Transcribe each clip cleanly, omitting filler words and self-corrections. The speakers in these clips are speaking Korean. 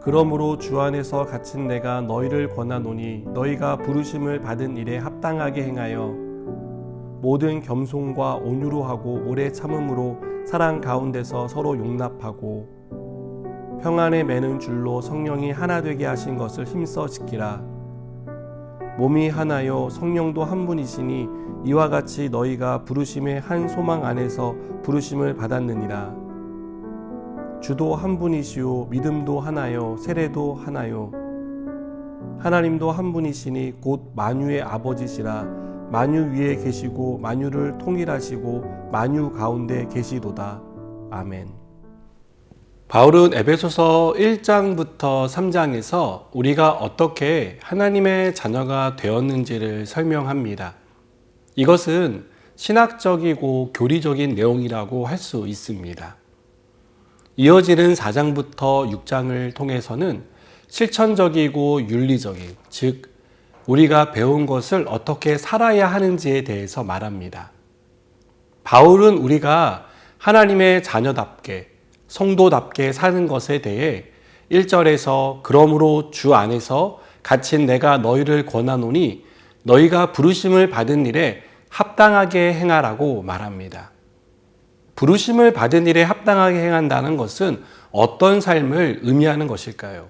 그러므로 주 안에서 갇힌 내가 너희를 권하노니 너희가 부르심을 받은 일에 합당하게 행하여 모든 겸손과 온유로 하고 오래 참음으로 사랑 가운데서 서로 용납하고 평안에 매는 줄로 성령이 하나 되게 하신 것을 힘써 지키라. 몸이 하나요 성령도 한 분이시니 이와 같이 너희가 부르심의 한 소망 안에서 부르심을 받았느니라. 주도 한 분이시요 믿음도 하나요 세례도 하나요 하나님도 한 분이시니 곧 만유의 아버지시라. 만유 위에 계시고 만유를 통일하시고 만유 가운데 계시도다. 아멘. 바울은 에베소서 1장부터 3장에서 우리가 어떻게 하나님의 자녀가 되었는지를 설명합니다. 이것은 신학적이고 교리적인 내용이라고 할 수 있습니다. 이어지는 4장부터 6장을 통해서는 실천적이고 윤리적인, 즉 우리가 배운 것을 어떻게 살아야 하는지에 대해서 말합니다. 바울은 우리가 하나님의 자녀답게, 성도답게 사는 것에 대해 1절에서 그러므로 주 안에서 갇힌 내가 너희를 권하노니 너희가 부르심을 받은 일에 합당하게 행하라고 말합니다. 부르심을 받은 일에 합당하게 행한다는 것은 어떤 삶을 의미하는 것일까요?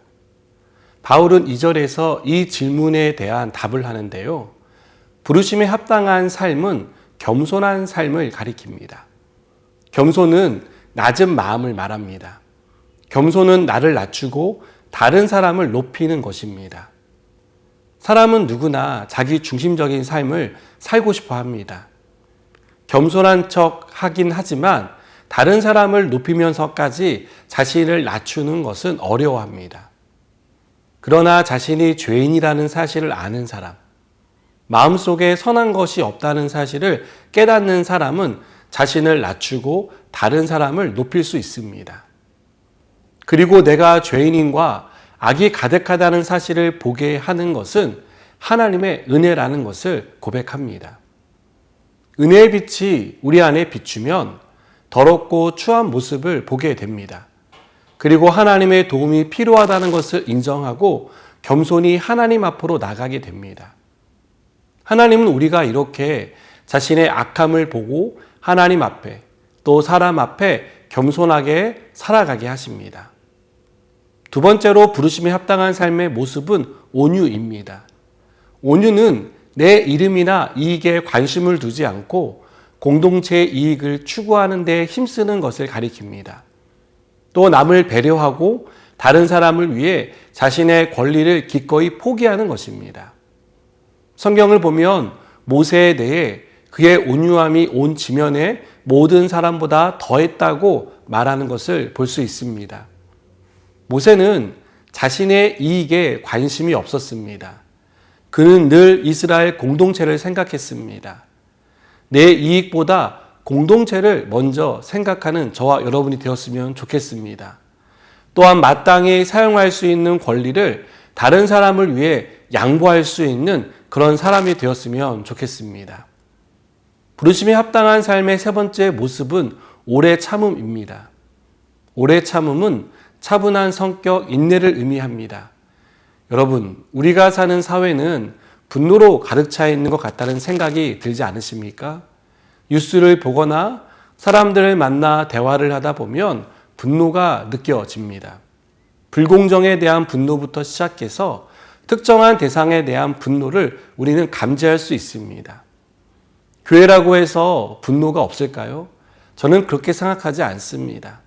바울은 2절에서 이 질문에 대한 답을 하는데요. 부르심에 합당한 삶은 겸손한 삶을 가리킵니다. 겸손은 낮은 마음을 말합니다. 겸손은 나를 낮추고 다른 사람을 높이는 것입니다. 사람은 누구나 자기 중심적인 삶을 살고 싶어 합니다. 겸손한 척 하긴 하지만 다른 사람을 높이면서까지 자신을 낮추는 것은 어려워합니다. 그러나 자신이 죄인이라는 사실을 아는 사람, 마음속에 선한 것이 없다는 사실을 깨닫는 사람은 자신을 낮추고 다른 사람을 높일 수 있습니다. 그리고 내가 죄인인과 악이 가득하다는 사실을 보게 하는 것은 하나님의 은혜라는 것을 고백합니다. 은혜의 빛이 우리 안에 비추면 더럽고 추한 모습을 보게 됩니다. 그리고 하나님의 도움이 필요하다는 것을 인정하고 겸손히 하나님 앞으로 나가게 됩니다. 하나님은 우리가 이렇게 자신의 악함을 보고 하나님 앞에 또 사람 앞에 겸손하게 살아가게 하십니다. 두 번째로 부르심에 합당한 삶의 모습은 온유입니다. 온유는 내 이름이나 이익에 관심을 두지 않고 공동체의 이익을 추구하는 데 힘쓰는 것을 가리킵니다. 또 남을 배려하고 다른 사람을 위해 자신의 권리를 기꺼이 포기하는 것입니다. 성경을 보면 모세에 대해 그의 온유함이 온 지면에 모든 사람보다 더했다고 말하는 것을 볼 수 있습니다. 모세는 자신의 이익에 관심이 없었습니다. 그는 늘 이스라엘 공동체를 생각했습니다. 내 이익보다 공동체를 먼저 생각하는 저와 여러분이 되었으면 좋겠습니다. 또한 마땅히 사용할 수 있는 권리를 다른 사람을 위해 양보할 수 있는 그런 사람이 되었으면 좋겠습니다. 부르심에 합당한 삶의 세 번째 모습은 오래 참음입니다. 오래 참음은 차분한 성격, 인내를 의미합니다. 여러분, 우리가 사는 사회는 분노로 가득 차 있는 것 같다는 생각이 들지 않으십니까? 뉴스를 보거나 사람들을 만나 대화를 하다 보면 분노가 느껴집니다. 불공정에 대한 분노부터 시작해서 특정한 대상에 대한 분노를 우리는 감지할 수 있습니다. 교회라고 해서 분노가 없을까요? 저는 그렇게 생각하지 않습니다.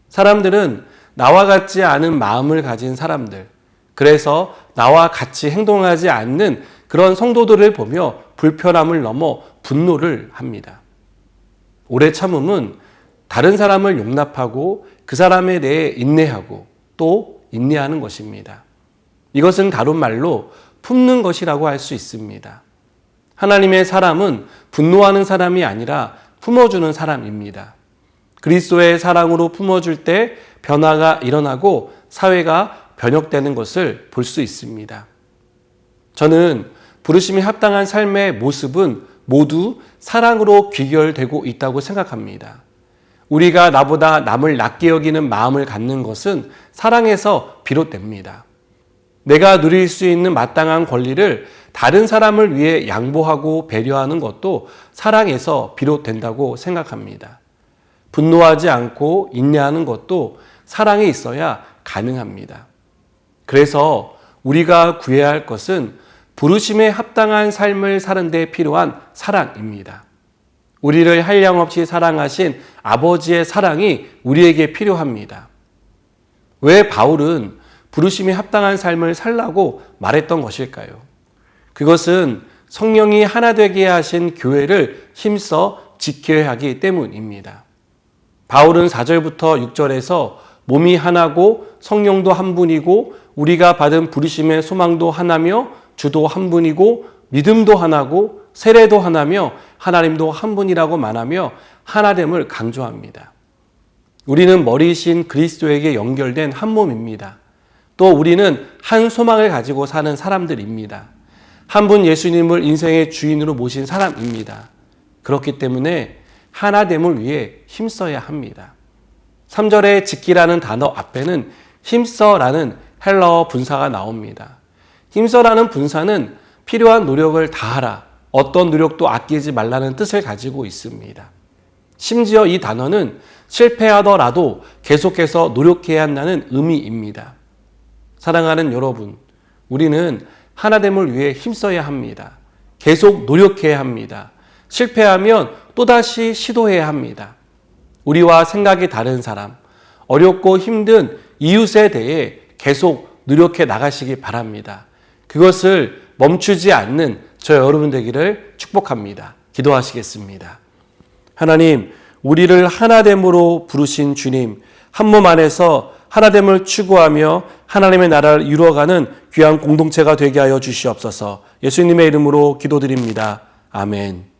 사람들은 나와 같지 않은 마음을 가진 사람들, 그래서 나와 같이 행동하지 않는 그런 성도들을 보며 불편함을 넘어 분노를 합니다. 오래 참음은 다른 사람을 용납하고 그 사람에 대해 인내하고 또 인내하는 것입니다. 이것은 다른 말로 품는 것이라고 할 수 있습니다. 하나님의 사람은 분노하는 사람이 아니라 품어주는 사람입니다. 그리스도의 사랑으로 품어줄 때 변화가 일어나고 사회가 변혁되는 것을 볼 수 있습니다. 저는 부르심이 합당한 삶의 모습은 모두 사랑으로 귀결되고 있다고 생각합니다. 우리가 나보다 남을 낮게 여기는 마음을 갖는 것은 사랑에서 비롯됩니다. 내가 누릴 수 있는 마땅한 권리를 다른 사람을 위해 양보하고 배려하는 것도 사랑에서 비롯된다고 생각합니다. 분노하지 않고 인내하는 것도 사랑에 있어야 가능합니다. 그래서 우리가 구해야 할 것은 부르심에 합당한 삶을 사는 데 필요한 사랑입니다. 우리를 한량없이 사랑하신 아버지의 사랑이 우리에게 필요합니다. 왜 바울은 부르심에 합당한 삶을 살라고 말했던 것일까요? 그것은 성령이 하나 되게 하신 교회를 힘써 지켜야 하기 때문입니다. 바울은 4절부터 6절에서 몸이 하나고 성령도 한 분이고 우리가 받은 부르심의 소망도 하나며 주도 한 분이고 믿음도 하나고 세례도 하나며 하나님도 한 분이라고 말하며 하나됨을 강조합니다. 우리는 머리이신 그리스도에게 연결된 한 몸입니다. 또 우리는 한 소망을 가지고 사는 사람들입니다. 한 분 예수님을 인생의 주인으로 모신 사람입니다. 그렇기 때문에 하나됨을 위해 힘써야 합니다. 3절에 지키라는 단어 앞에는 힘써라는 헬라어 분사가 나옵니다. 힘써라는 분사는 필요한 노력을 다하라, 어떤 노력도 아끼지 말라는 뜻을 가지고 있습니다. 심지어 이 단어는 실패하더라도 계속해서 노력해야 한다는 의미입니다. 사랑하는 여러분, 우리는 하나됨을 위해 힘써야 합니다. 계속 노력해야 합니다. 실패하면 또다시 시도해야 합니다. 우리와 생각이 다른 사람, 어렵고 힘든 이웃에 대해 계속 노력해 나가시기 바랍니다. 그것을 멈추지 않는 저 여러분 되기를 축복합니다. 기도하시겠습니다. 하나님, 우리를 하나됨으로 부르신 주님, 한 몸 안에서 하나됨을 추구하며 하나님의 나라를 이루어가는 귀한 공동체가 되게 하여 주시옵소서. 예수님의 이름으로 기도드립니다. 아멘.